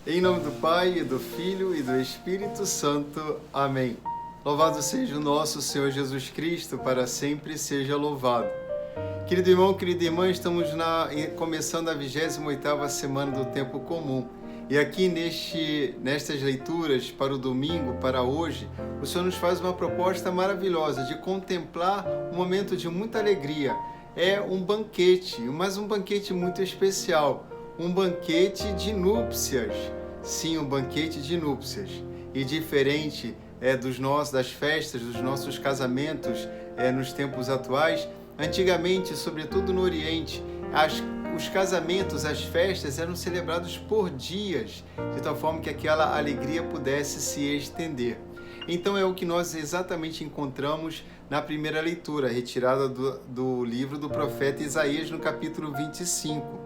Em nome do Pai, e do Filho e do Espírito Santo. Amém. Louvado seja o nosso Senhor Jesus Cristo, para sempre seja louvado. Querido irmão, querida irmã, estamos começando a 28ª semana do Tempo Comum. E aqui nestas leituras para o domingo, para hoje, o Senhor nos faz uma proposta maravilhosa de contemplar um momento de muita alegria. É um banquete, mas um banquete muito especial, um banquete de núpcias. Sim, um banquete de núpcias. E diferente das festas, dos nossos casamentos nos tempos atuais, antigamente, sobretudo no Oriente, os casamentos, as festas eram celebrados por dias, de tal forma que aquela alegria pudesse se estender. Então é o que nós exatamente encontramos na primeira leitura, retirada do livro do profeta Isaías, no capítulo 25.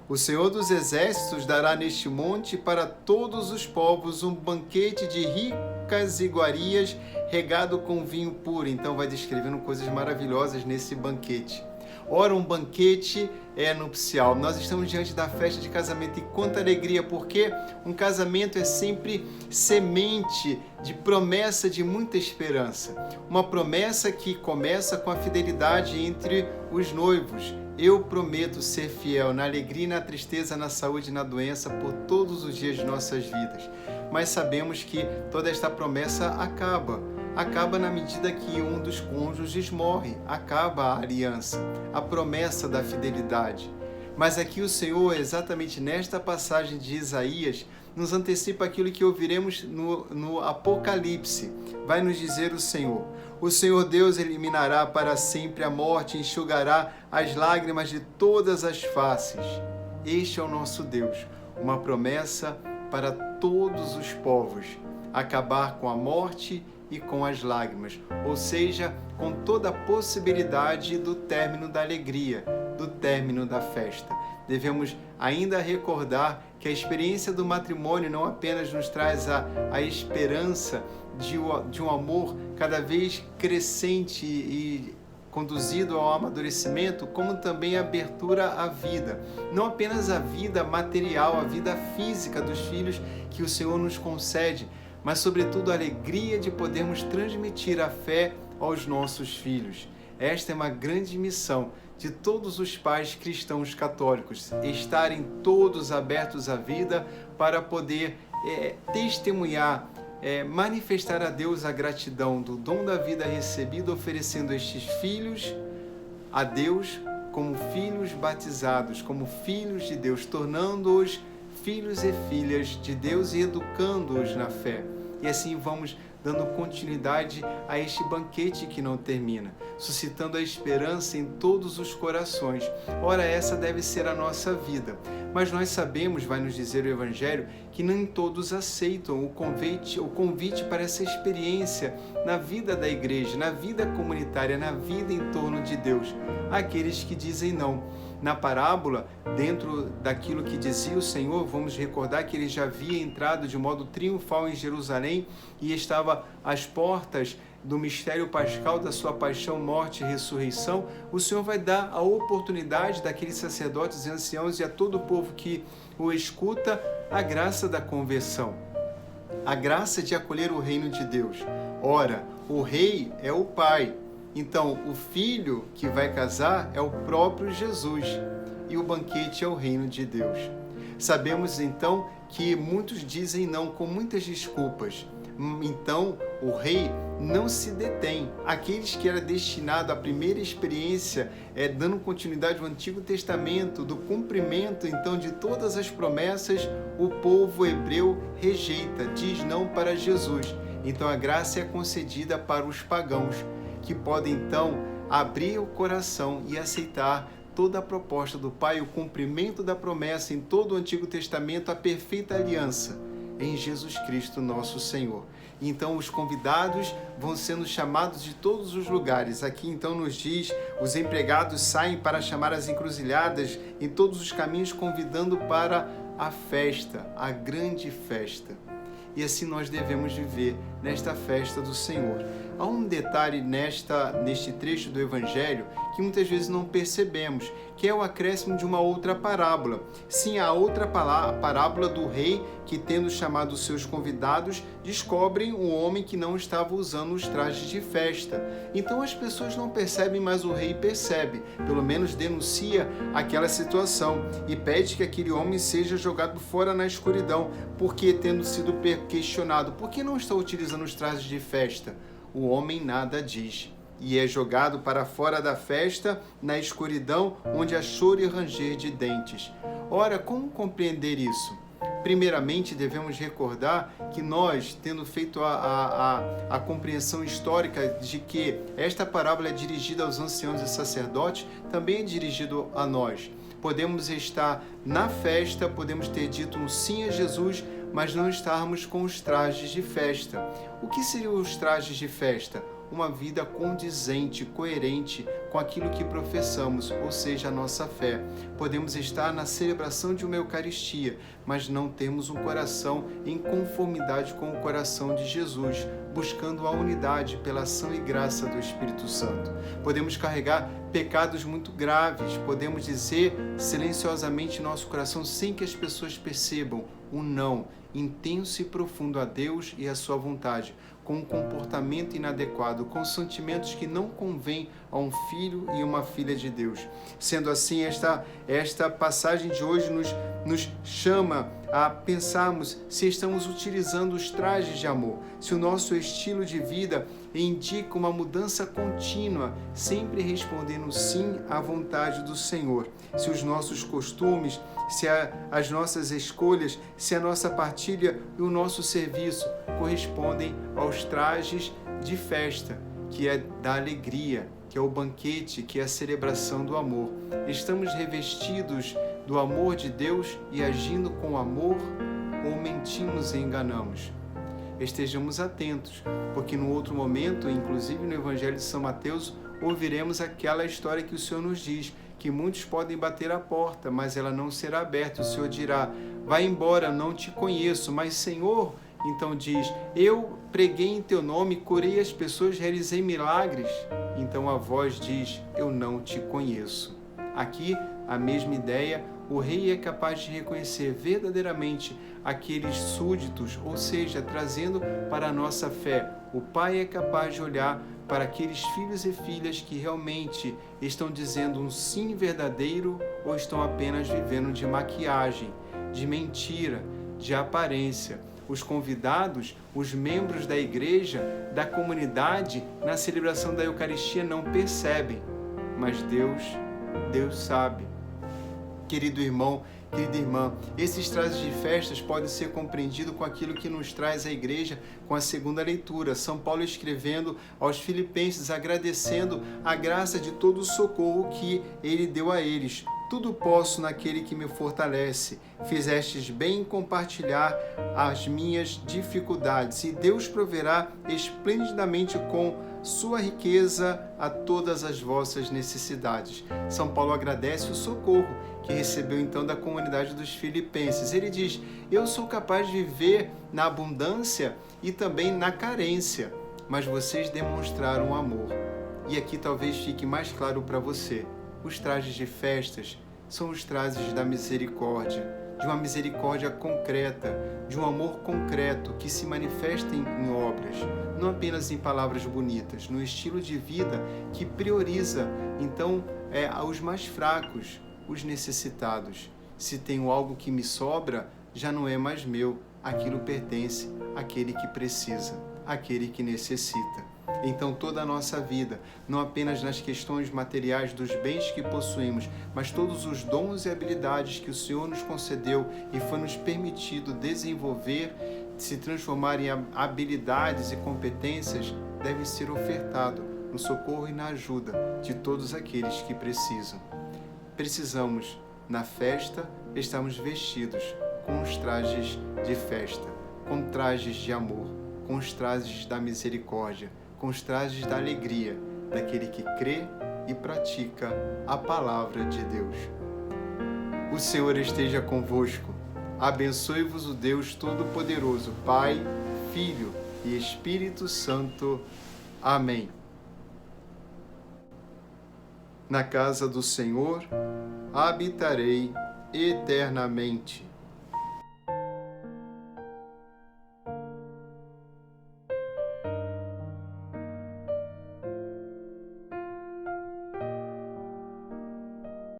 O Senhor dos Exércitos dará neste monte para todos os povos um banquete de ricas iguarias regado com vinho puro. Então vai descrevendo coisas maravilhosas nesse banquete. Ora, um banquete nupcial. Nós estamos diante da festa de casamento e quanta alegria, porque um casamento é sempre semente de promessa de muita esperança. Uma promessa que começa com a fidelidade entre os noivos. Eu prometo ser fiel na alegria e na tristeza, na saúde e na doença por todos os dias de nossas vidas. Mas sabemos que toda esta promessa acaba na medida que um dos cônjuges morre, acaba a aliança, a promessa da fidelidade. Mas aqui o Senhor, exatamente nesta passagem de Isaías, nos antecipa aquilo que ouviremos no Apocalipse. Vai nos dizer o Senhor Deus eliminará para sempre a morte e enxugará as lágrimas de todas as faces. Este é o nosso Deus, uma promessa para todos os povos, acabar com a morte e com as lágrimas, ou seja, com toda a possibilidade do término da alegria, do término da festa. Devemos ainda recordar que a experiência do matrimônio não apenas nos traz a esperança de um amor cada vez crescente e conduzido ao amadurecimento, como também a abertura à vida. Não apenas a vida material, a vida física dos filhos que o Senhor nos concede, mas sobretudo a alegria de podermos transmitir a fé aos nossos filhos. Esta é uma grande missão de todos os pais cristãos católicos, estarem todos abertos à vida para poder testemunhar, manifestar a Deus a gratidão do dom da vida recebido, oferecendo estes filhos a Deus como filhos batizados, como filhos de Deus, tornando-os filhos e filhas de Deus e educando-os na fé. E assim vamos dando continuidade a este banquete que não termina, suscitando a esperança em todos os corações. Ora, essa deve ser a nossa vida. Mas nós sabemos, vai nos dizer o Evangelho, que nem todos aceitam o convite para essa experiência na vida da igreja, na vida comunitária, na vida em torno de Deus. Aqueles que dizem não. Na parábola, dentro daquilo que dizia o Senhor, vamos recordar que ele já havia entrado de modo triunfal em Jerusalém e estava às portas do mistério pascal da sua paixão, morte e ressurreição. O Senhor vai dar a oportunidade daqueles sacerdotes e anciãos e a todo o povo que o escuta a graça da conversão, a graça de acolher o reino de Deus. Ora, o rei é o Pai. Então, o filho que vai casar é o próprio Jesus e o banquete é o reino de Deus. Sabemos, então, que muitos dizem não com muitas desculpas. Então, o rei não se detém. Aqueles que era destinado à primeira experiência, dando continuidade ao Antigo Testamento, do cumprimento, então, de todas as promessas, o povo hebreu rejeita, diz não para Jesus. Então, a graça é concedida para os pagãos, que podem então abrir o coração e aceitar toda a proposta do Pai, o cumprimento da promessa em todo o Antigo Testamento, a perfeita aliança em Jesus Cristo nosso Senhor. Então os convidados vão sendo chamados de todos os lugares. Aqui então nos diz, os empregados saem para chamar as encruzilhadas em todos os caminhos, convidando para a festa, a grande festa. E assim nós devemos viver nesta festa do Senhor. há um detalhe neste trecho do Evangelho que muitas vezes não percebemos, que é o acréscimo de uma outra parábola. Sim, a outra parábola do rei que, tendo chamado os seus convidados, descobrem um homem que não estava usando os trajes de festa. Então as pessoas não percebem, mas o rei percebe, pelo menos denuncia aquela situação e pede que aquele homem seja jogado fora na escuridão, porque, tendo sido questionado por que não está utilizando os trajes de festa, o homem nada diz. E é jogado para fora da festa, na escuridão, onde há choro e ranger de dentes. Ora, como compreender isso? Primeiramente, devemos recordar que nós, tendo feito a compreensão histórica de que esta parábola é dirigida aos anciãos e sacerdotes, também é dirigido a nós. Podemos estar na festa, podemos ter dito um sim a Jesus, mas não estarmos com os trajes de festa. O que seriam os trajes de festa? Uma vida condizente, coerente com aquilo que professamos, ou seja, a nossa fé. Podemos estar na celebração de uma Eucaristia, mas não temos um coração em conformidade com o coração de Jesus, buscando a unidade pela ação e graça do Espírito Santo. Podemos carregar pecados muito graves, podemos dizer silenciosamente em nosso coração, sem que as pessoas percebam, um não intenso e profundo a Deus e a sua vontade, com um comportamento inadequado, com sentimentos que não convêm a um filho e uma filha de Deus. Sendo assim, esta passagem de hoje nos chama a pensarmos se estamos utilizando os trajes de amor, se o nosso estilo de vida indica uma mudança contínua, sempre respondendo sim à vontade do Senhor, se os nossos costumes, se as nossas escolhas, se a nossa partilha e o nosso serviço correspondem aos trajes de festa, que é da alegria, que é o banquete, que é a celebração do amor. Estamos revestidos do amor de Deus e agindo com amor, ou mentimos e enganamos? Estejamos atentos, porque no outro momento, inclusive no Evangelho de São Mateus, ouviremos aquela história que o Senhor nos diz, que muitos podem bater a porta, mas ela não será aberta. O Senhor dirá, vai embora, não te conheço. Mas Senhor, então diz, eu preguei em teu nome, curei as pessoas, realizei milagres. Então a voz diz, eu não te conheço. Aqui, a mesma ideia, o rei é capaz de reconhecer verdadeiramente aqueles súditos, ou seja, trazendo para a nossa fé. O pai é capaz de olhar para aqueles filhos e filhas que realmente estão dizendo um sim verdadeiro ou estão apenas vivendo de maquiagem, de mentira, de aparência. Os convidados, os membros da igreja, da comunidade, na celebração da Eucaristia não percebem, mas Deus sabe. Querido irmão, querida irmã, esses trajes de festas podem ser compreendidos com aquilo que nos traz a igreja com a segunda leitura. São Paulo escrevendo aos Filipenses, agradecendo a graça de todo o socorro que ele deu a eles. Tudo posso naquele que me fortalece. Fizestes bem em compartilhar as minhas dificuldades, e Deus proverá esplendidamente com sua riqueza a todas as vossas necessidades. São Paulo agradece o socorro que recebeu então da comunidade dos filipenses. Ele diz, eu sou capaz de viver na abundância e também na carência, mas vocês demonstraram amor. E aqui talvez fique mais claro para você, os trajes de festas são os trajes da misericórdia, de uma misericórdia concreta, de um amor concreto que se manifesta em obras, não apenas em palavras bonitas, no estilo de vida que prioriza, então, os mais fracos, os necessitados. Se tenho algo que me sobra, já não é mais meu, aquilo pertence àquele que precisa, àquele que necessita. Então toda a nossa vida, não apenas nas questões materiais dos bens que possuímos, mas todos os dons e habilidades que o Senhor nos concedeu e foi nos permitido desenvolver, se transformar em habilidades e competências, deve ser ofertado no socorro e na ajuda de todos aqueles que precisam. Precisamos, na festa, estarmos vestidos com os trajes de festa, com trajes de amor, com os trajes da misericórdia, com os trajes da alegria, daquele que crê e pratica a palavra de Deus. O Senhor esteja convosco. Abençoe-vos o Deus Todo-Poderoso, Pai, Filho e Espírito Santo. Amém. Na casa do Senhor habitarei eternamente.